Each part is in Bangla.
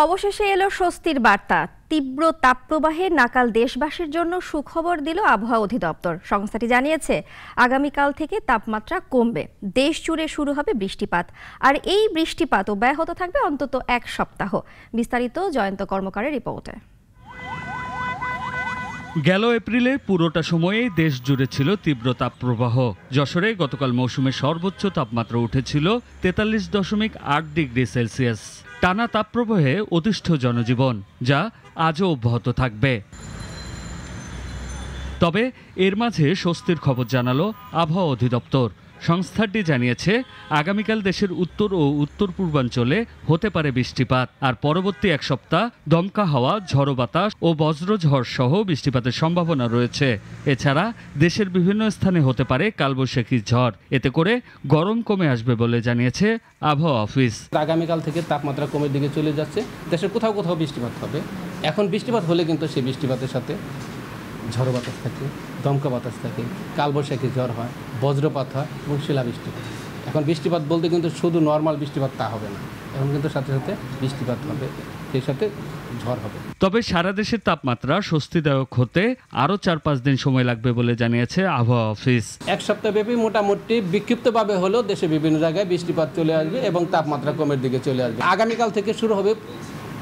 অবশেষে এলো স্বস্তির বার্তা। তীব্র তাপপ্রবাহে নাকাল দেশবাসীর জন্য সুখবর দিল আবহাওয়া অধিদপ্তর। সংস্থাটি জানিয়েছে আগামীকাল থেকে তাপমাত্রা কমবে, দেশ জুড়ে শুরু হবে বৃষ্টিপাত। আর এই বৃষ্টিপাত অব্যাহত থাকবে অন্তত এক সপ্তাহ। বিস্তারিত জয়ন্ত কর্মকারের রিপোর্টে। গেল এপ্রিলে পুরোটা সময়ে দেশ জুড়ে ছিল তীব্র তাপপ্রবাহ। যশোরে গতকাল মৌসুমের সর্বোচ্চ তাপমাত্রা উঠেছিল 43.8 ডিগ্রি সেলসিয়াস। টানা তাপপ্রবাহে অতিষ্ঠ জনজীবন, যা আজও অব্যাহত থাকবে। তবে এর মাঝে স্বস্তির খবর জানালো আবহাওয়া অধিদপ্তর। সংস্থাটি জানিয়েছে আগামীকাল দেশের উত্তর ও উত্তর পূর্বাঞ্চলে হতে পারে বৃষ্টিপাত। আর পরবর্তী এক সপ্তাহ দমকা হাওয়া, ঝড়ো বাতাস ও বজ্রঝড় সহ বৃষ্টিপাতের সম্ভাবনা রয়েছে। এছাড়া দেশের বিভিন্ন স্থানে হতে পারে কালবৈশাখী ঝড়। এতে করে গরম কমে আসবে বলে জানিয়েছে আবহাওয়া অফিস। আগামীকাল থেকে তাপমাত্রা কমের দিকে চলে যাচ্ছে। দেশের কোথাও কোথাও বৃষ্টিপাত হবে। এখন বৃষ্টিপাত হলে কিন্তু সেই বৃষ্টিপাতের সাথে ঝড়ো বাতাস থাকে, দমকা বাতাস থাকে, কালবৈশাখী ঝড় হয়, বজ্রপাত হয় এবং শিলাবৃষ্টি হয়। এখন বৃষ্টিপাত বলতে কিন্তু শুধু নর্মাল বৃষ্টিপাত তা হবে না, এখন কিন্তু সাথে সাথে বৃষ্টিপাত হবে, সেই সাথে ঝড় হবে। তবে সারা দেশের তাপমাত্রা স্বস্তিদায়ক হতে আরও 4-5 দিন সময় লাগবে বলে জানিয়েছে আবহাওয়া অফিস। এক সপ্তাহব্যাপী মোটামুটি বিক্ষিপ্তভাবে হলেও দেশে বিভিন্ন জায়গায় বৃষ্টিপাত চলে আসবে এবং তাপমাত্রা কমের দিকে চলে আসবে। আগামীকাল থেকে শুরু হবে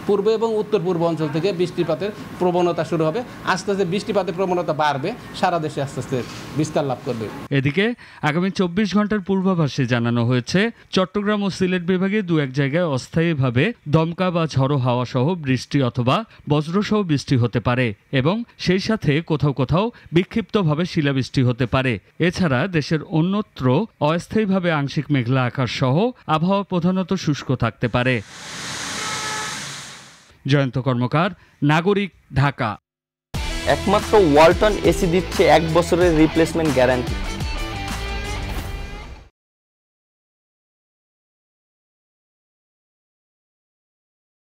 পূর্ব এবং উত্তর পূর্ব অঞ্চল থেকে বৃষ্টিপাতের প্রবণতা শুরু হবে। আস্তে আস্তে বৃষ্টিপাতের প্রবণতা বাড়বে, সারা দেশে আস্তে আস্তে বিস্তার লাভ করবে। এদিকে আগামী 24 ঘন্টার পূর্বাভাসে জানানো হয়েছে চট্টগ্রাম ও সিলেট বিভাগে 2-1 জায়গায় অস্থায়ীভাবে দমকা বা ঝড়ো হাওয়া সহ বৃষ্টি অথবা বজ্রসহ বৃষ্টি হতে পারে এবং সেই সাথে কোথাও কোথাও বিক্ষিপ্তভাবে শিলাবৃষ্টি হতে পারে। এছাড়া দেশের অন্যত্র অস্থায়ীভাবে আংশিক মেঘলা আকাশ সহ আবহাওয়া প্রধানত শুষ্ক থাকতে পারে। জয়ন্ত কর্মকার, নাগরিক, ঢাকা। একমাত্র ওয়ালটন এসি দিচ্ছে 1 বছরের রিপ্লেসমেন্ট গ্যারান্টি।